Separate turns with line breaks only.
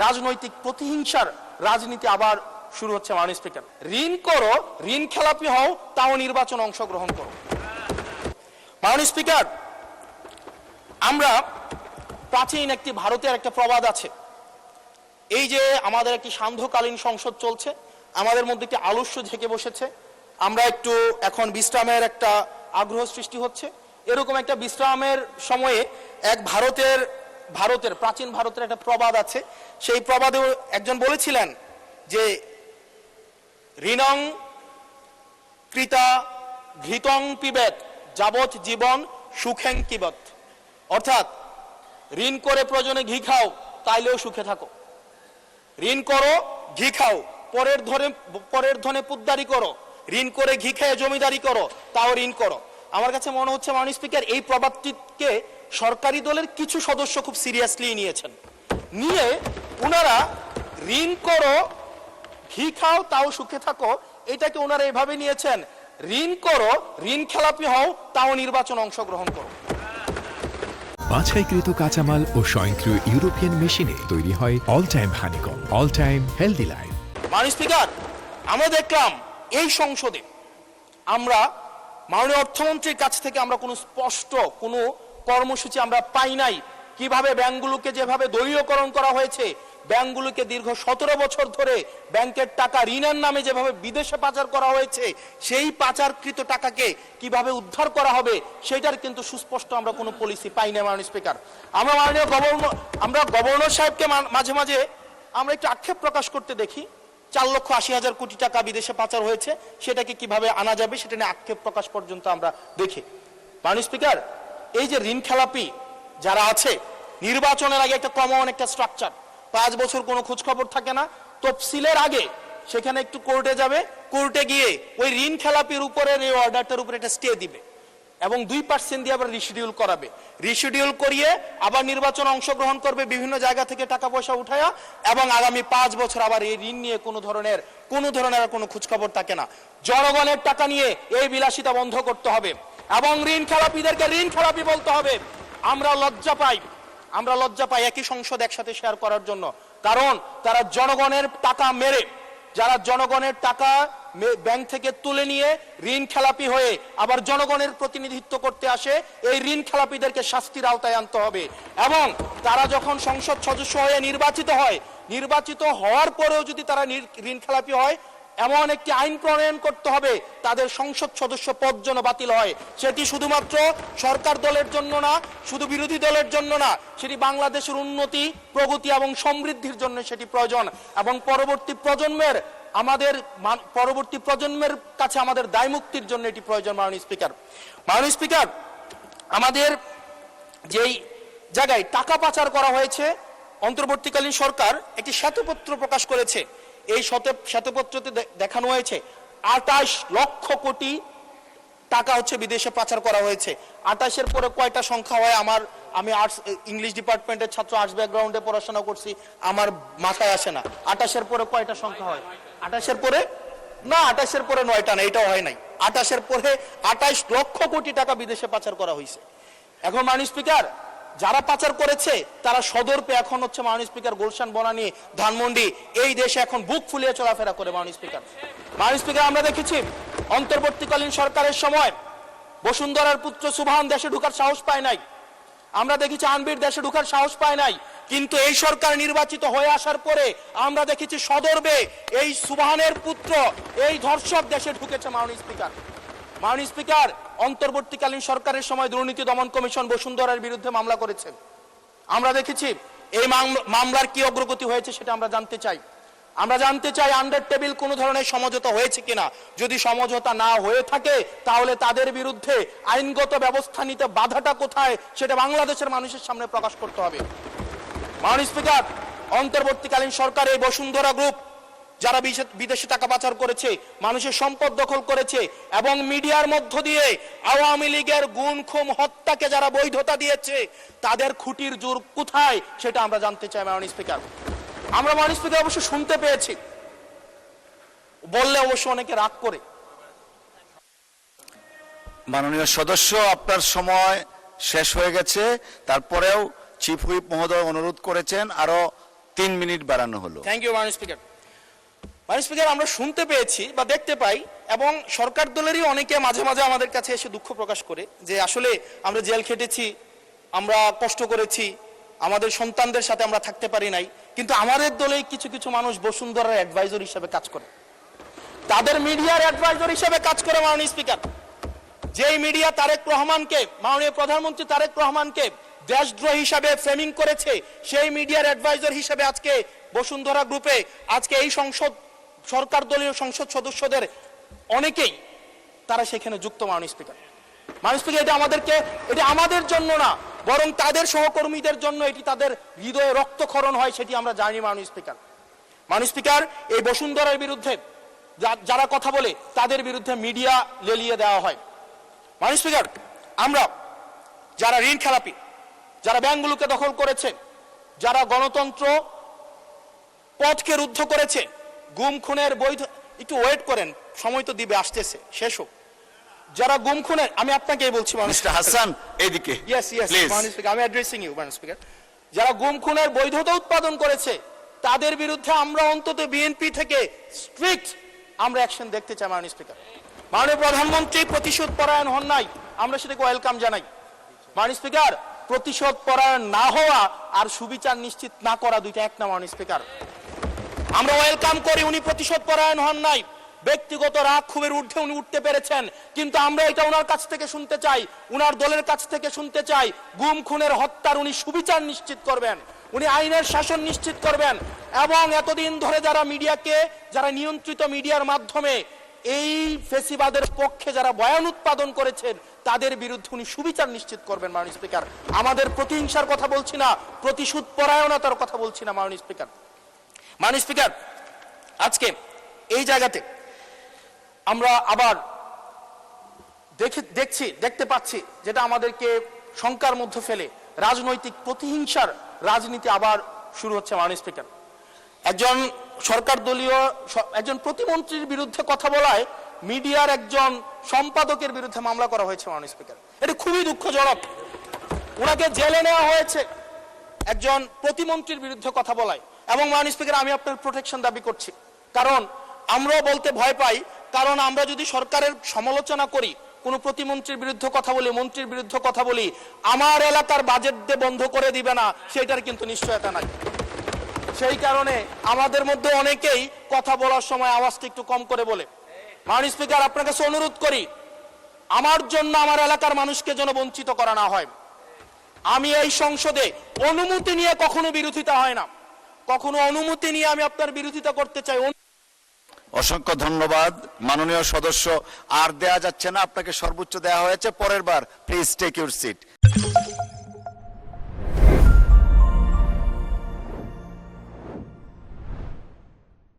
রাজনৈতিক প্রতিহিংসার রাজনীতি আবার শুরু হচ্ছে। মাননীয় স্পিকার, ঋণ করো, ঋণ খেলাপি হও, তাও নির্বাচন অংশগ্রহণ করো। মাননীয় স্পিকার, আমরা প্রাচীন একটি ভারতের একটা প্রবাদ আছে, এই যে আমাদের একটি সান্ধ্যকালীন সংসদ চলছে, আমাদের মধ্যে একটি আলস্য ঝেঁকে বসেছে, আমরা একটু এখন বিশ্রামের একটা আগ্রহ সৃষ্টি হচ্ছে। এরকম একটা বিশ্রামের সময়ে এক ভারতের প্রাচীন ভারতের একটা প্রবাদ আছে। সেই প্রবাদে একজন বলেছিলেন যে ঋণং কৃতা ঘৃতং পিবেত যাবৎ জীবন সুখেং কিবত, অর্থাৎ ঋণ করে প্রয়োজনে ঘি খাও, তাইলেও সুখে থাকো। ঋণ করো, ঘি খাও, পরের ধনে পুদ্দারি করো, ঋণ করে ঘি খেয়ে জমিদারি করো, তাও ঋণ করো। আমার কাছে মনে হচ্ছে মাননীয় স্পিকার, এই প্রবাদটিকে সরকারি দলের কিছু সদস্য খুব সিরিয়াসলি নিয়েছেন, নিয়ে ওনারা ঋণ করো, ঘি খাও, তাও সুখে থাকো, এটাকে ওনারা এভাবে নিয়েছেন, ঋণ করো, ঋণ খেলাপি হও, তাও নির্বাচন অংশগ্রহণ করো।
বাছাইকৃত কাঁচামাল ও স্বয়ংক্রিয় ইউরোপিয়ান মেশিনে তৈরি হয় all time honeycomb, all time healthy life.
মাননীয় স্পিকার, আমরা দেখলাম এই সংসদে আমরা মাননীয় অর্থমন্ত্রীর কাছ থেকে আমরা কোনো স্পষ্ট কোনো কর্মসূচি আমরা পাই নাই। কিভাবে ব্যাংকগুলোকে যেভাবে দলীয়করণ করা হয়েছে, ব্যাংকগুলোকে দীর্ঘ 17 বছর ধরে ব্যাংকের টাকা ঋণের নামে যেভাবে বিদেশে পাচার করা হয়েছে, সেই পাচারকৃত টাকাকে কিভাবে উদ্ধার করা হবে, সেটার কিন্তু সুস্পষ্ট আমরা কোনো পলিসি পাই না। মাননীয় স্পিকার, আমরা গভর্নর সাহেবকে মাঝে মাঝে আমরা একটু আক্ষেপ প্রকাশ করতে দেখি, 4,80,000 কোটি টাকা বিদেশে পাচার হয়েছে, সেটাকে কিভাবে আনা যাবে সেটা নিয়ে আক্ষেপ প্রকাশ পর্যন্ত আমরা দেখি। মাননীয় স্পিকার, এই যে ঋণ খেলাপি যারা আছে, নির্বাচনের আগে একটা কমন একটা স্ট্রাকচার, 5 বছর কোনো খোঁজ খবর থাকে না, তফসিলের আগে সেখানে একটু কোর্টে যাবে, কোর্টে গিয়ে ওই ঋণ খেলাপির উপরে এই অর্ডারটার উপরে একটা স্টে দিবে এবং 2% দিয়ে আবার রিশিডিউল করাবে, রিশিডিউল করিয়ে আবার নির্বাচন অংশগ্রহণ করবে বিভিন্ন জায়গা থেকে টাকা পয়সা উঠায়া, এবং আগামী 5 বছর আবার এই ঋণ নিয়ে কোনো ধরনের কোনো খোঁজখবর থাকে না। জনগণের টাকা নিয়ে এই বিলাসিতা বন্ধ করতে হবে এবং ঋণ খেলাপিদেরকে ঋণ খেলাপি বলতে হবে। আমরা লজ্জা পাই একই সংসদ একসাথে শেয়ার করার জন্য, কারণ তারা জনগণের টাকা মেরে, যারা জনগণের টাকা ব্যাংক থেকে তুলে নিয়ে ঋণ খেলাপি হয়ে আবার জনগণের প্রতিনিধিত্ব করতে আসে, এই ঋণ খেলাপিদেরকে শাস্তির আওতায় আনতে হবে। এবং তারা যখন সংসদ সদস্য হয়ে নির্বাচিত হওয়ার পরেও যদি তারা ঋণ খেলাপি হয়, এমন একটি আইন প্রণয়ন করতে হবে তাদের সংসদ সদস্য পদ যেন বাতিল হয়। সেটি শুধুমাত্র সরকার দলের জন্য না, শুধু বিরোধী দলের জন্য না, সেটি বাংলাদেশের উন্নতি, প্রগতি এবং সমৃদ্ধির জন্য সেটি প্রয়োজন এবং পরবর্তী প্রজন্মের কাছে আমাদের দায় মুক্তির জন্য এটি প্রয়োজন। মাননীয় স্পিকার, আমাদের যেই জায়গায় টাকা পাচার করা হয়েছে, অন্তর্বর্তীকালীন সরকার একটি শ্বেতপত্র প্রকাশ করেছে। এই শ্বেতপত্রতে দেখানো হয়েছে 28 লক্ষ কোটি টাকা হচ্ছে বিদেশে পাচার করা হয়েছে। 28-এর পরে কয়টা সংখ্যা হয়, আমি ইংলিশ ডিপার্টমেন্টের ছাত্র, আর্টস ব্যাকগ্রাউন্ডে পড়াশোনা করছি, আমার মাথায় আসে না। 28-এর পরে কয়টা সংখ্যা হয়? 28-এর পরে না, 28-এর পরে 9টা না, এটাও হয় নাই। 28-এর পরে 28 লক্ষ কোটি টাকা বিদেশে পাচার করা হয়েছে। এখন মাননীয় স্পিকার, যারা পাচার করেছে তারা সদর্পে এখন হচ্ছে মাননীয় স্পিকার গুলশান, বনানী, ধানমন্ডি, এই দেশে এখন বুক ফুলিয়ে চলাফেরা করে। মাননীয় স্পিকার, আমরা দেখেছি অন্তর্বর্তীকালীন সরকারের সময় বসুন্ধরার পুত্র সুবহান দেশে ঢুকার সাহস পায় নাই, আমরা দেখেছি আনবির দেশে ঢুকার সাহস পায় নাই, কিন্তু এই সরকার নির্বাচিত হয়ে আসার পরে আমরা দেখেছি সদর্পে এই সুবহানের পুত্র, এই ধর্ষক দেশে ঢুকেছে। মাননীয় স্পিকার, অন্তর্বর্তীকালীন সরকারের সময় দুর্নীতি দমন কমিশন বসুন্ধরার বিরুদ্ধে মামলা করেছে। আমরা দেখেছি এই মামলার কি অগ্রগতি হয়েছে সেটা আমরা জানতে চাই আন্ডার টেবিল কোনো ধরনের সমঝোতা হয়েছে কিনা। যদি সমঝোতা না হয়ে থাকে তাহলে তাদের বিরুদ্ধে আইনগত ব্যবস্থা নিতে বাধাটা কোথায় সেটা বাংলাদেশের মানুষের সামনে প্রকাশ করতে হবে। মাননীয় স্পিকার, অন্তর্বর্তীকালীন সরকার এই বসুন্ধরা গ্রুপ যারা বিদেশে টাকা পাচার করেছে, মানুষের সম্পদ দখল করেছে এবং মিডিয়ার মধ্য দিয়ে আওয়ামী লীগের গুম খুন হত্যাকে যারা বৈধতা দিয়েছে, তাদের খুঁটির জোর কোথায় সেটা আমরা জানতে চাই। মাননীয় স্পিকার, আমরা মাননীয় স্পিকার অবশ্য শুনতে পেয়েছি, বললে অবশ্য অনেকে রাগ করে।
মাননীয় সদস্য, আপনার সময় শেষ হয়ে গেছে, তারপরেও চিফ হুইপ মহোদয় অনুরোধ করেছেন আরো 3 মিনিট বাড়ানো হলো।
থ্যাংক ইউ মাননীয় স্পিকার। মাননীয় স্পিকার, আমরা শুনতে পেয়েছি বা দেখতে পাই এবং সরকার দলেরই অনেকে মাঝে মাঝে আমাদের কাছে এসে দুঃখ প্রকাশ করে যে আসলে আমরা জেল খেটেছি, আমরা কষ্ট করেছি, আমাদের সন্তানদের সাথে আমরা থাকতে পারি নাই, কিন্তু আমাদের দলে কিছু কিছু মানুষ বসুন্ধরার অ্যাডভাইজর হিসেবে কাজ করে, তাদের মিডিয়ার অ্যাডভাইজর হিসেবে কাজ করে। মাননীয় স্পিকার, যেই মিডিয়া তারেক রহমানকে, মাননীয় প্রধানমন্ত্রী তারেক রহমানকে দেশদ্রোহী হিসাবে ফ্রেমিং করেছে, সেই মিডিয়ার অ্যাডভাইজর হিসেবে আজকে বসুন্ধরা গ্রুপে আজকে এই সরকার দলীয় সংসদ সদস্যদের অনেকেই তারা সেখানে যুক্ত। মাননীয় স্পিকার, মাননীয় স্পিকার, এটা আমাদের জন্য না, বরং তাদের সহকর্মীদের জন্য এটি তাদের হৃদয়ে রক্তক্ষরণ হয়, সেটি আমরা জানি। মাননীয় স্পিকার, মাননীয় স্পিকার, এই বসুন্ধরার বিরুদ্ধে যারা কথা বলে তাদের বিরুদ্ধে মিডিয়া লেলিয়ে দেওয়া হয়। মাননীয় স্পিকার, আমরা যারা ঋণ খেলাপি, যারা ব্যাংকগুলোকে দখল করেছে, যারা গণতন্ত্র পথকে রুদ্ধ করেছে, গুম খুনের বৈধ, একটু ওয়েট করেন, সময় তো দিবে, আসতেছে, শেষ হোক। যারা গুম খুনের, আমি আপনাকেই বলছি
মিস্টার হাসান এইদিকে
ইয়েস
প্লিজ।
মাননীয় স্পিকার, আমি অ্যাড্রেসিং ইউ মাননীয় স্পিকার। যারা গুম খুনের বৈধতা উৎপাদন করেছে তাদের বিরুদ্ধে আমরা অন্তত বিএনপি থেকে স্ট্রিক্ট আমরা অ্যাকশন দেখতে চাই। মাননীয় স্পিকার, মাননীয় প্রধানমন্ত্রী প্রতিশোধ পরায়ণ হন নাই, আমরা সেটাকে ওয়েলকাম জানাই। মাননীয় স্পিকার, প্রতিশোধ পরায়ণ না হওয়া আর সুবিচার নিশ্চিত না করা দুইটা এক না। মাননীয় স্পিকার, আমরা ওয়েলকাম করি উনি প্রতিশোধ পরায়ণ হন নাই, ব্যক্তিগত রাগ ক্ষোভের ঊর্ধ্বে উনি উঠতে পেরেছেন, কিন্তু আমরা এটা ওনার কাছ থেকে শুনতে চাই, উনার দলের কাছ থেকে শুনতে চাই, গুম খুনের হত্যার উনি সুবিচার নিশ্চিত করবেন, উনি আইনের শাসন নিশ্চিত করবেন, এবং এতদিন ধরে যারা মিডিয়াকে, যারা নিয়ন্ত্রিত মিডিয়ার মাধ্যমে এই ফেসিবাদের পক্ষে যারা বয়ান উৎপাদন করেছেন তাদের বিরুদ্ধে উনি সুবিচার নিশ্চিত করবেন। মাননীয় স্পিকার, আমাদের প্রতিহিংসার কথা বলছি না, প্রতিশোধ পরায়ণতার কথা বলছি না। মাননীয় স্পিকার, মাননীয় স্পিকার, আজকে এই জায়গাতে আমরা আবার দেখতে পাচ্ছি যেটা আমাদেরকে শঙ্কার মধ্যে ফেলে, রাজনৈতিক প্রতিহিংসার রাজনীতি আবার শুরু হচ্ছে। মাননীয় স্পিকার, একজন সরকার দলীয় একজন প্রতিমন্ত্রীর বিরুদ্ধে কথা বলায় মিডিয়ার একজন সম্পাদকের বিরুদ্ধে মামলা করা হয়েছে। মাননীয় স্পিকার, এটা খুবই দুঃখজনক। ওনাকে জেলে নেওয়া হয়েছে একজন প্রতিমন্ত্রীর বিরুদ্ধে কথা বলায়, এবং মাননীয় স্পিকার, আমি আপনার প্রোটেকশন দাবি করছি, কারণ আমরাও বলতে ভয় পাই, কারণ আমরা যদি সরকারের সমালোচনা করি, কোন প্রতিমন্ত্রীর বিরুদ্ধে কথা বলি, মন্ত্রীর বিরুদ্ধে কথা বলি, আমার এলাকার বাজেট দিয়ে বন্ধ করে দিবে না সেটার কিন্তু নিশ্চয়তা নাই। সেই কারণে আমাদের মধ্যে অনেকেই কথা বলার সময় আওয়াজটা একটু কম করে বলে। মাননীয় স্পিকার, আপনার কাছে অনুরোধ করি, আমার জন্য আমার এলাকার মানুষকে যেন বঞ্চিত করা না হয়। আমি এই সংসদে অনুমতি নিয়ে কখনো বিরোধিতা হয় না, কখনো অনুমতি নিয়ে আমি আপনার বিরোধিতা করতে চাই।
অসংখ্য ধন্যবাদ মাননীয় সদস্য। আর দেয়া যাচ্ছে না, আপনাকে সর্বোচ্চ দেয়া হয়েছে, পরের বার প্লিজ টেক ইউর সিট।